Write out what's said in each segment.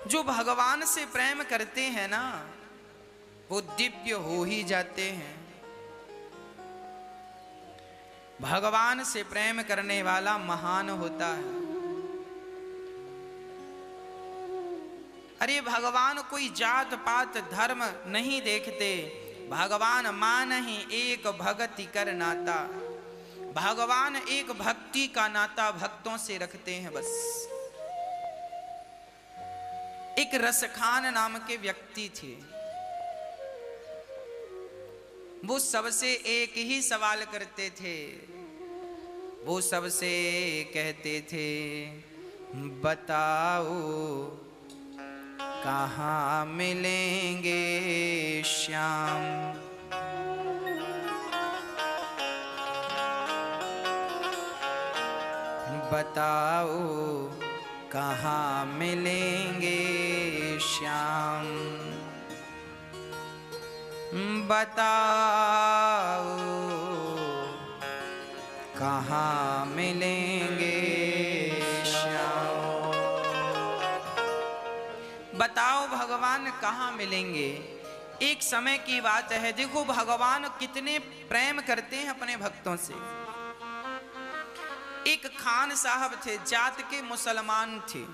जो भगवान से प्रेम करते हैं ना वो दिव्य हो ही जाते हैं। भगवान से प्रेम करने वाला महान होता है। अरे भगवान कोई जात पात धर्म नहीं देखते, भगवान मान ही एक भक्ति कर नाता। भगवान एक भक्ति का नाता भक्तों से रखते हैं बस। एक रसखान नाम के व्यक्ति थे, वो सबसे एक ही सवाल करते थे। वो सबसे कहते थे बताओ कहाँ मिलेंगे श्याम। बताओ कहाँ मिलेंगे श्याम। बताओ कहाँ मिलेंगे श्याम। बताओ भगवान कहाँ मिलेंगे। एक समय की बात है, देखो भगवान कितने प्रेम करते हैं अपने भक्तों से। एक खान साहब थे, जात के मुसलमान थे।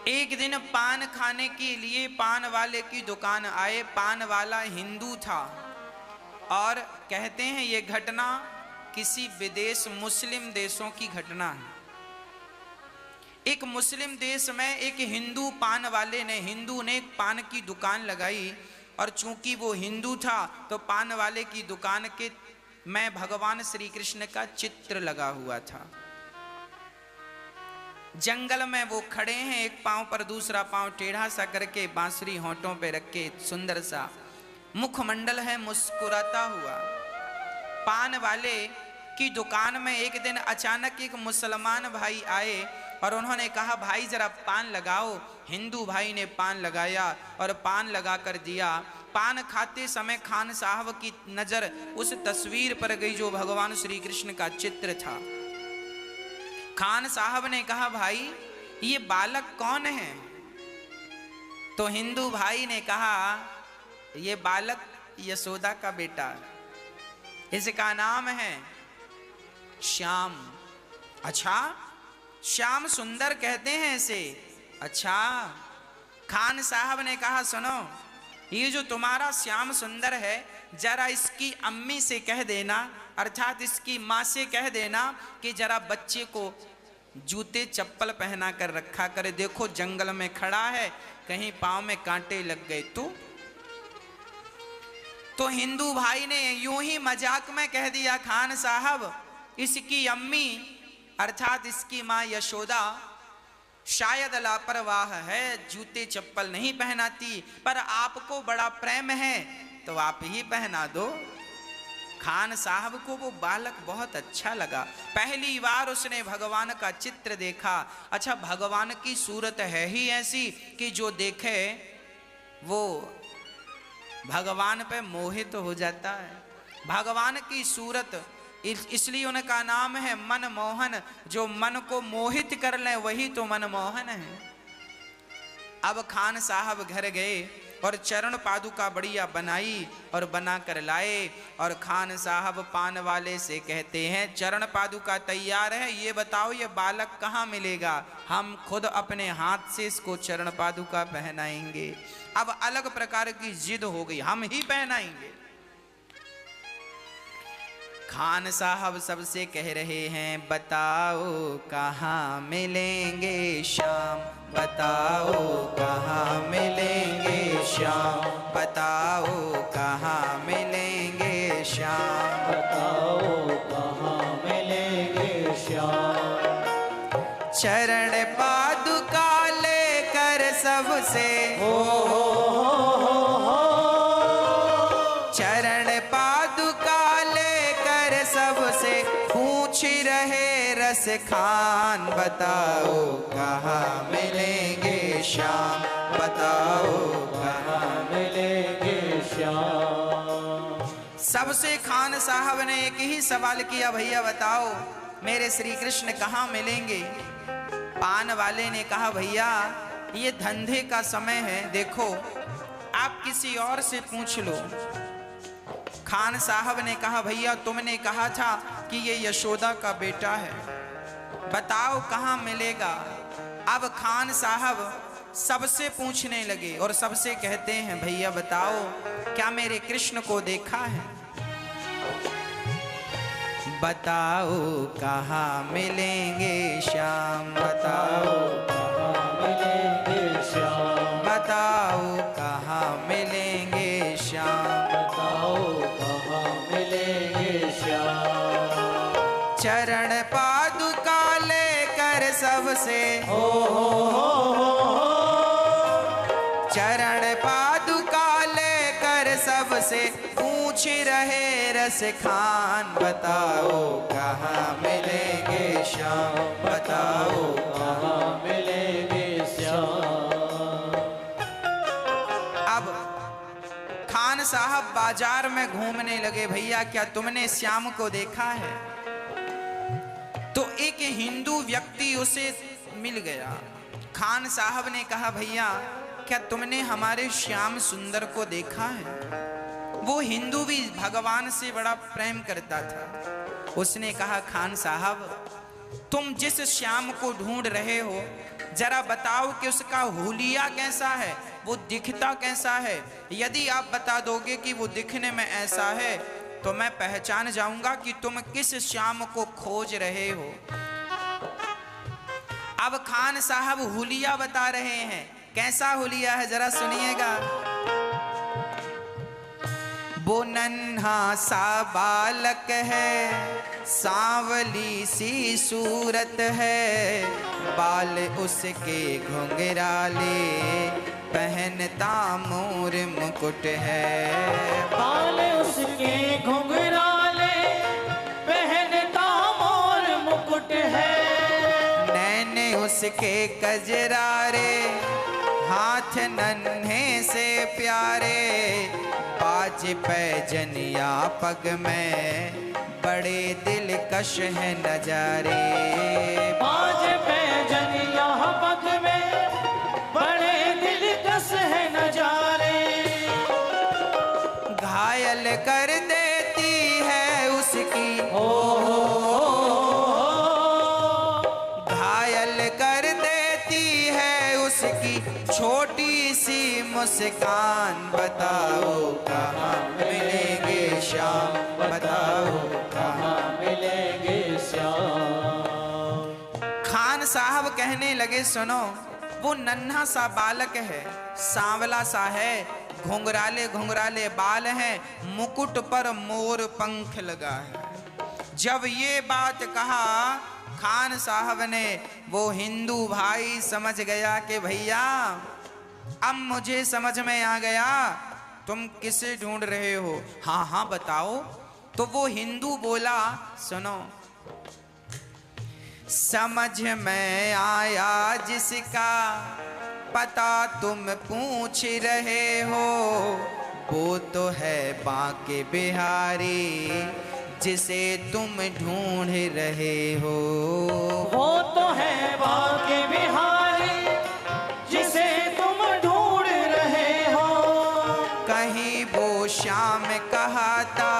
एक दिन पान खाने के लिए पान वाले की दुकान आए। पान वाला हिंदू था और कहते हैं ये घटना किसी विदेश मुस्लिम देशों की घटना है। एक मुस्लिम देश में एक हिंदू पान वाले ने, हिंदू ने एक पान की दुकान लगाई और चूंकि वो हिंदू था तो पान वाले की दुकान के में भगवान श्री कृष्ण का चित्र लगा हुआ था। जंगल में वो खड़े हैं, एक पांव पर दूसरा पांव टेढ़ा सा करके, बांसुरी होंठों पे रख के, सुंदर सा मुखमंडल है, मुस्कुराता हुआ। पान वाले की दुकान में एक दिन अचानक एक मुसलमान भाई आए और उन्होंने कहा भाई जरा पान लगाओ। हिंदू भाई ने पान लगाया और पान लगा कर दिया। पान खाते समय खान साहब की नजर उस तस्वीर पर गई जो भगवान श्री कृष्ण का चित्र था। खान साहब ने कहा भाई ये बालक कौन है? तो हिंदू भाई ने कहा ये बालक यशोदा का बेटा, इसका नाम है श्याम। अच्छा, श्याम सुंदर कहते हैं इसे? अच्छा। खान साहब ने कहा सुनो, ये जो तुम्हारा श्याम सुंदर है जरा इसकी अम्मी से कह देना, अर्थात इसकी माँ से कह देना कि जरा बच्चे को जूते चप्पल पहना कर रखा करे। देखो जंगल में खड़ा है, कहीं पांव में कांटे लग गए तो हिंदू भाई ने यूं ही मजाक में कह दिया खान साहब इसकी अम्मी अर्थात इसकी माँ यशोदा शायद लापरवाह है, जूते चप्पल नहीं पहनाती, पर आपको बड़ा प्रेम है तो आप ही पहना दो। खान साहब को वो बालक बहुत अच्छा लगा। पहली बार उसने भगवान का चित्र देखा। अच्छा, भगवान की सूरत है ही ऐसी कि जो देखे वो भगवान पे मोहित हो जाता है। भगवान की सूरत इसलिए उनका नाम है मनमोहन। जो मन को मोहित कर ले वही तो मनमोहन है। अब खान साहब घर गए और चरण पादुका बढ़िया बनाई और बना कर लाए और खान साहब पान वाले से कहते हैं चरण पादुका तैयार है, ये बताओ ये बालक कहाँ मिलेगा? हम खुद अपने हाथ से इसको चरण पादुका पहनाएंगे। अब अलग प्रकार की जिद हो गई, हम ही पहनाएंगे। खान साहब सबसे कह रहे हैं बताओ कहाँ मिलेंगे श्याम। बताओ कहाँ मिलेंगे श्याम। बताओ कहाँ मिलेंगे श्याम। बताओ कहाँ मिलेंगे श्याम। चरण पादुका लेकर सबसे चरण पादुका लेकर सबसे पूछ रहे रस खान। बताओ कहाँ मिलेंगे श्याम। बताओ कहाँ मिलेंगे श्याम। सबसे खान साहब ने एक ही सवाल किया, भैया बताओ मेरे श्री कृष्ण कहाँ मिलेंगे? पान वाले ने कहा भैया ये धंधे का समय है, देखो आप किसी और से पूछ लो। खान साहब ने कहा भैया तुमने कहा था कि ये यशोदा का बेटा है, बताओ कहाँ मिलेगा। अब खान साहब सबसे पूछने लगे और सबसे कहते हैं भैया बताओ क्या मेरे कृष्ण को देखा है, बताओ कहाँ मिलेंगे श्याम, बताओ कहाँ मिलेंगे श्याम, बताओ कहाँ मिलेंगे श्याम, बताओ कहाँ मिलेंगे श्याम। चरण पादुका लेकर सबसे चरण पादुका लेकर सबसे पूछ रहे रस खान, बताओ कहाँ मिलेंगे श्याम, बताओ कहाँ मिलेंगे श्याम। अब खान साहब बाजार में घूमने लगे, भैया क्या तुमने श्याम को देखा है। तो एक हिंदू व्यक्ति उसे मिल गया। खान साहब ने कहा भैया क्या तुमने हमारे श्याम सुंदर को देखा है। वो हिंदू भी भगवान से बड़ा प्रेम करता था। उसने कहा खान साहब तुम जिस श्याम को ढूंढ रहे हो जरा बताओ कि उसका हुलिया कैसा है, वो दिखता कैसा है। यदि आप बता दोगे कि वो दिखने में ऐसा है तो मैं पहचान जाऊंगा कि तुम किस श्याम को खोज रहे हो। अब खान साहब हुलिया बता रहे हैं। कैसा हुलिया है जरा सुनिएगा। वो नन्हा सा बालक है, सांवली सी सूरत है, बाल उसके घुंघराले, पहनता मोर मुकुट है, बाल उसके घुंघराले, पहनता मोर मुकुट है, नैन उसके कजरारे, हाथ नन्हे से प्यारे, बाज पैजनिया पग में, बड़े दिलकश है नजारे, बाज पैजनिया पग में, बड़े दिलकश है नजारे, घायल कर देती है उसकी घायल कर देती है उसकी छोटी सी मुस्कान, बताओ कहाँ मिलेंगे श्याम, बताओ कहाँ मिलेंगे श्याम। खान साहब कहने लगे सुनो वो नन्हा सा बालक है, सांवला सा है, घुंघराले घुंघराले बाल हैं, मुकुट पर मोर पंख लगा है। जब ये बात कहा खान साहब ने, वो हिंदू भाई समझ गया कि भैया अब मुझे समझ में आ गया तुम किसे ढूंढ रहे हो। हाँ हाँ बताओ। तो वो हिंदू बोला सुनो समझ में आया जिसका पता तुम पूछ रहे हो, वो तो है बांके बिहारी जिसे तुम ढूंढ रहे हो, वो तो है बांके बिहारी जिसे तुम ढूंढ रहे हो, कहीं वो श्याम कहाता,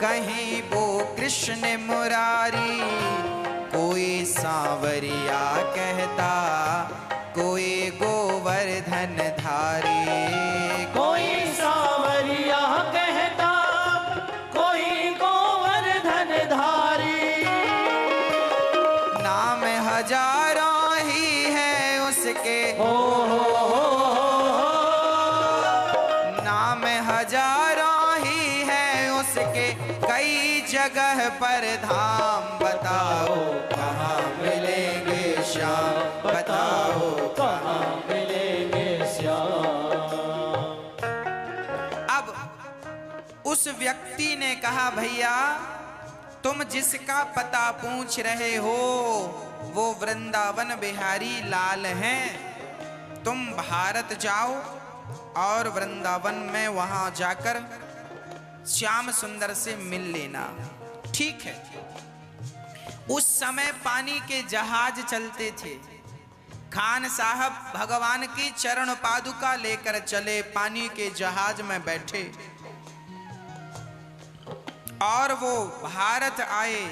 कहीं वो कृष्ण मुरारी, कोई सांवरिया कहता, कोई गोवर्धन धारी, कोई सांवरिया कहता, कोई गोवर्धन धारी, नाम हजारों ही है उसके, नाम हजारों ही है उसके, कई जगह पर धाम, बताओ कहाँ मिलेंगे श्याम, बताओ कहाँ मिलेंगे श्याम। अब उस व्यक्ति ने कहा भैया तुम जिसका पता पूछ रहे हो वो वृंदावन बिहारी लाल हैं। तुम भारत जाओ और वृंदावन में वहां जाकर श्याम सुंदर से मिल लेना। ठीक है। उस समय पानी के जहाज चलते थे। खान साहब भगवान की चरण पादुका लेकर चले, पानी के जहाज में बैठे और वो भारत आए।